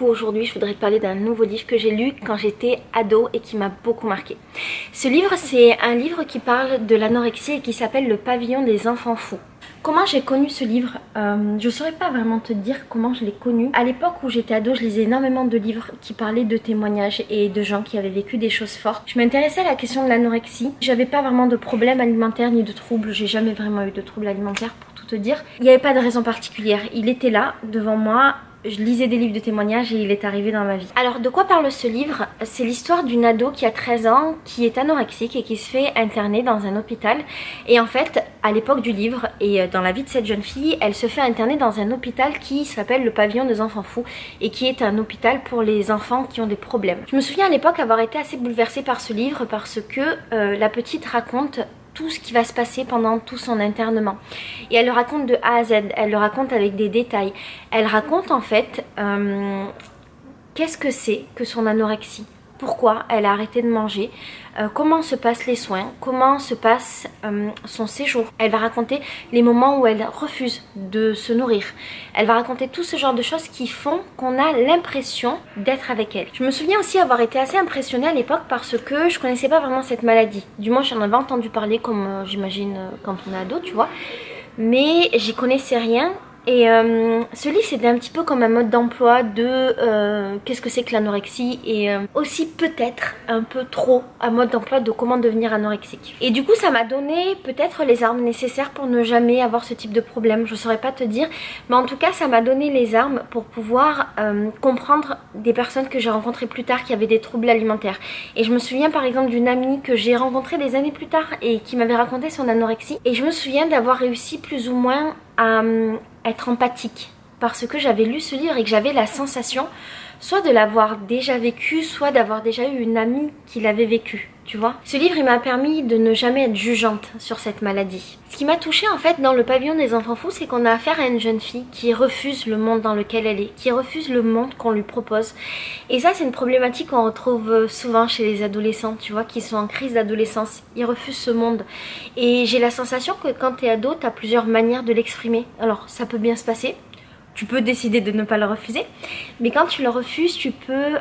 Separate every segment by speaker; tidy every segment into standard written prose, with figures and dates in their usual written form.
Speaker 1: coup aujourd'hui je voudrais te parler d'un nouveau livre que j'ai lu quand j'étais ado et qui m'a beaucoup marqué. Ce livre, c'est un livre qui parle de l'anorexie et qui s'appelle Le Pavillon des enfants fous. Comment j'ai connu ce livre? Je saurais pas vraiment te dire comment je l'ai connu. À l'époque où j'étais ado, je lisais énormément de livres qui parlaient de témoignages et de gens qui avaient vécu des choses fortes. Je m'intéressais à la question de l'anorexie. J'avais pas vraiment de problème alimentaire ni de troubles. J'ai jamais vraiment eu de troubles alimentaires pour tout te dire. Il n'y avait pas de raison particulière. Il était là, devant moi. Je lisais des livres de témoignages et il est arrivé dans ma vie. Alors de quoi parle ce livre? C'est l'histoire d'une ado qui a 13 ans, qui est anorexique et qui se fait interner dans un hôpital. Et en fait, à l'époque du livre et dans la vie de cette jeune fille, elle se fait interner dans un hôpital qui s'appelle le Pavillon des enfants fous et qui est un hôpital pour les enfants qui ont des problèmes. Je me souviens à l'époque avoir été assez bouleversée par ce livre parce que la petite raconte tout ce qui va se passer pendant tout son internement. Et elle le raconte de A à Z, elle le raconte avec des détails. Elle raconte en fait qu'est-ce que c'est que son anorexie, pourquoi elle a arrêté de manger, comment se passent les soins, comment se passe son séjour. Elle va raconter les moments où elle refuse de se nourrir. Elle va raconter tout ce genre de choses qui font qu'on a l'impression d'être avec elle. Je me souviens aussi avoir été assez impressionnée à l'époque parce que je connaissais pas vraiment cette maladie. Du moins j'en avais entendu parler comme j'imagine quand on est ado, tu vois. Mais j'y connaissais rien. Et ce livre c'était un petit peu comme un mode d'emploi de qu'est-ce que c'est que l'anorexie et aussi peut-être un peu trop un mode d'emploi de comment devenir anorexique. Et du coup ça m'a donné peut-être les armes nécessaires pour ne jamais avoir ce type de problème, je saurais pas te dire, mais en tout cas ça m'a donné les armes pour pouvoir comprendre des personnes que j'ai rencontrées plus tard qui avaient des troubles alimentaires. Et je me souviens par exemple d'une amie que j'ai rencontrée des années plus tard et qui m'avait raconté son anorexie et je me souviens d'avoir réussi plus ou moins à être empathique parce que j'avais lu ce livre et que j'avais la sensation soit de l'avoir déjà vécu, soit d'avoir déjà eu une amie qui l'avait vécu, tu vois. Ce livre il m'a permis de ne jamais être jugeante sur cette maladie. Ce qui m'a touchée en fait dans le Pavillon des enfants fous, c'est qu'on a affaire à une jeune fille qui refuse le monde dans lequel elle est, qui refuse le monde qu'on lui propose. Et ça c'est une problématique qu'on retrouve souvent chez les adolescents, tu vois, qui sont en crise d'adolescence. Ils refusent ce monde. Et j'ai la sensation que quand t'es ado, t'as plusieurs manières de l'exprimer. Alors ça peut bien se passer. Tu peux décider de ne pas le refuser, mais quand tu le refuses, tu peux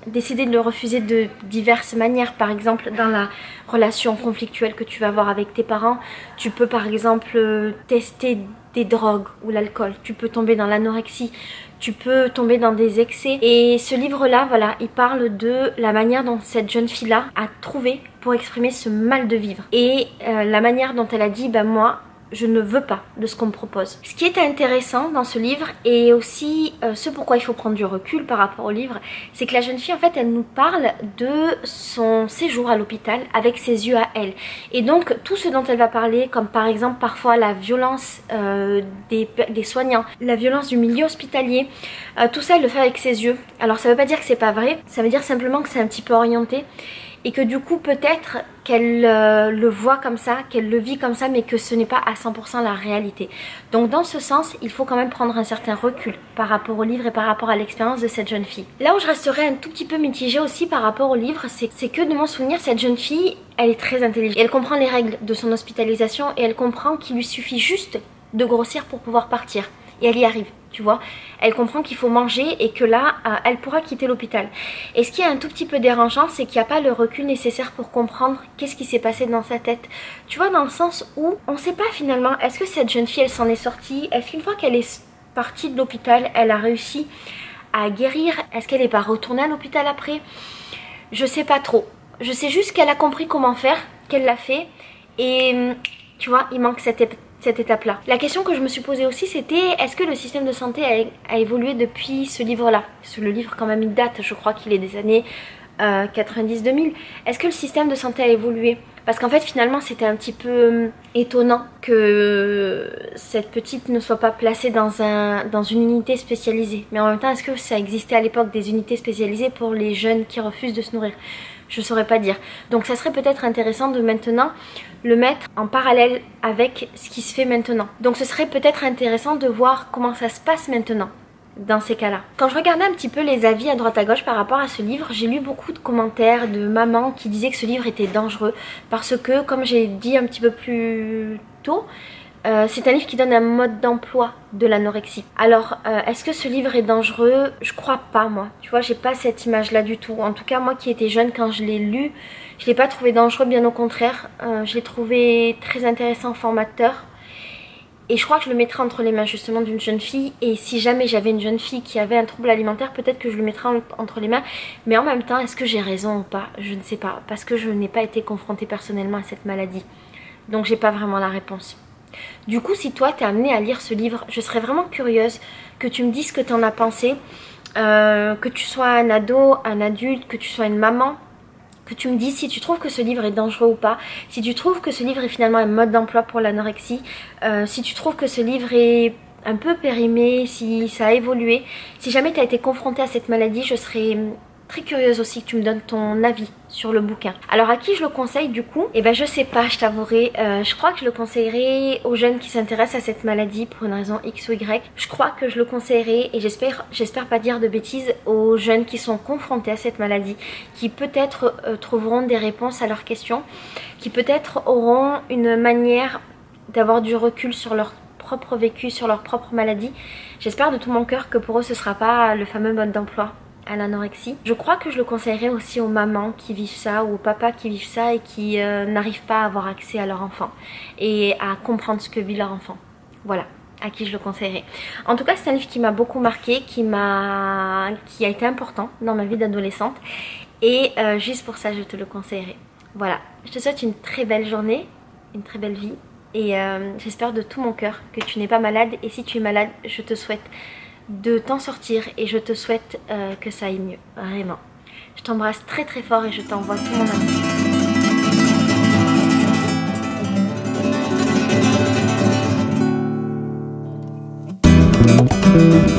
Speaker 1: décider de le refuser de diverses manières. Par exemple, dans la relation conflictuelle que tu vas avoir avec tes parents, tu peux par exemple tester des drogues ou l'alcool. Tu peux tomber dans l'anorexie, tu peux tomber dans des excès. Et ce livre-là, voilà, il parle de la manière dont cette jeune fille-là a trouvé pour exprimer ce mal de vivre. Et la manière dont elle a dit, ben moi, je ne veux pas de ce qu'on me propose. Ce qui est intéressant dans ce livre et aussi ce pourquoi il faut prendre du recul par rapport au livre, c'est que la jeune fille en fait elle nous parle de son séjour à l'hôpital avec ses yeux à elle. Et donc tout ce dont elle va parler, comme par exemple parfois la violence des soignants, la violence du milieu hospitalier, tout ça elle le fait avec ses yeux. Alors ça veut pas dire que c'est pas vrai, ça veut dire simplement que c'est un petit peu orienté. Et que du coup peut-être qu'elle le voit comme ça, qu'elle le vit comme ça, mais que ce n'est pas à 100% la réalité. Donc dans ce sens, il faut quand même prendre un certain recul par rapport au livre et par rapport à l'expérience de cette jeune fille. Là où je resterai un tout petit peu mitigée aussi par rapport au livre, c'est que de mon souvenir, cette jeune fille, elle est très intelligente. Et elle comprend les règles de son hospitalisation et elle comprend qu'il lui suffit juste de grossir pour pouvoir partir. Et elle y arrive, tu vois. Elle comprend qu'il faut manger et que là, elle pourra quitter l'hôpital. Et ce qui est un tout petit peu dérangeant, c'est qu'il n'y a pas le recul nécessaire pour comprendre qu'est-ce qui s'est passé dans sa tête. Tu vois, dans le sens où on ne sait pas finalement, est-ce que cette jeune fille, elle s'en est sortie? Est-ce qu'une fois qu'elle est partie de l'hôpital, elle a réussi à guérir? Est-ce qu'elle n'est pas retournée à l'hôpital après? Je sais pas trop. Je sais juste qu'elle a compris comment faire, qu'elle l'a fait. Et tu vois, il manque cette étape-là. La question que je me suis posée aussi, c'était est-ce que le système de santé a évolué depuis ce livre-là? Parce que le livre quand même il date, je crois qu'il est des années 90-2000. Est-ce que le système de santé a évolué? Parce qu'en fait finalement c'était un petit peu étonnant que cette petite ne soit pas placée dans une unité spécialisée. Mais en même temps, est-ce que ça existait à l'époque des unités spécialisées pour les jeunes qui refusent de se nourrir? Je saurais pas dire. Donc ça serait peut-être intéressant de maintenant le mettre en parallèle avec ce qui se fait maintenant. Donc ce serait peut-être intéressant de voir comment ça se passe maintenant dans ces cas-là. Quand je regardais un petit peu les avis à droite à gauche par rapport à ce livre, j'ai lu beaucoup de commentaires de mamans qui disaient que ce livre était dangereux parce que, comme j'ai dit un petit peu plus tôt, C'est un livre qui donne un mode d'emploi de l'anorexie. Alors, est-ce que ce livre est dangereux? Je crois pas, moi. Tu vois, j'ai pas cette image-là du tout. En tout cas, moi qui étais jeune, quand je l'ai lu, je l'ai pas trouvé dangereux, bien au contraire. Je l'ai trouvé très intéressant, formateur. Et je crois que je le mettrais entre les mains justement d'une jeune fille. Et si jamais j'avais une jeune fille qui avait un trouble alimentaire, peut-être que je le mettrais entre les mains. Mais en même temps, est-ce que j'ai raison ou pas? Je ne sais pas. Parce que je n'ai pas été confrontée personnellement à cette maladie. Donc j'ai pas vraiment la réponse. Du coup, si toi t'es amené à lire ce livre, je serais vraiment curieuse que tu me dises ce que t'en as pensé. Que tu sois un ado, un adulte, que tu sois une maman. Que tu me dises si tu trouves que ce livre est dangereux ou pas, si tu trouves que ce livre est finalement un mode d'emploi pour l'anorexie, si tu trouves que ce livre est un peu périmé, si ça a évolué. Si jamais tu as été confrontée à cette maladie, je serais très curieuse aussi que tu me donnes ton avis sur le bouquin. Alors à qui je le conseille du coup? Eh ben je sais pas, je t'avouerai, je crois que je le conseillerais aux jeunes qui s'intéressent à cette maladie pour une raison X ou Y. Je crois que je le conseillerais, et j'espère pas dire de bêtises, aux jeunes qui sont confrontés à cette maladie, qui peut-être trouveront des réponses à leurs questions, qui peut-être auront une manière d'avoir du recul sur leur propre vécu, sur leur propre maladie. J'espère de tout mon cœur que pour eux ce sera pas le fameux mode d'emploi à l'anorexie. Je crois que je le conseillerais aussi aux mamans qui vivent ça ou aux papas qui vivent ça et qui n'arrivent pas à avoir accès à leur enfant et à comprendre ce que vit leur enfant. Voilà, à qui je le conseillerais. En tout cas, c'est un livre qui m'a beaucoup marqué, qui a été important dans ma vie d'adolescente, et juste pour ça je te le conseillerais. Voilà, je te souhaite une très belle journée, une très belle vie, et j'espère de tout mon cœur que tu n'es pas malade, et si tu es malade, je te souhaite de t'en sortir et je te souhaite que ça aille mieux, vraiment. Je t'embrasse très très fort et je t'envoie tout mon amour.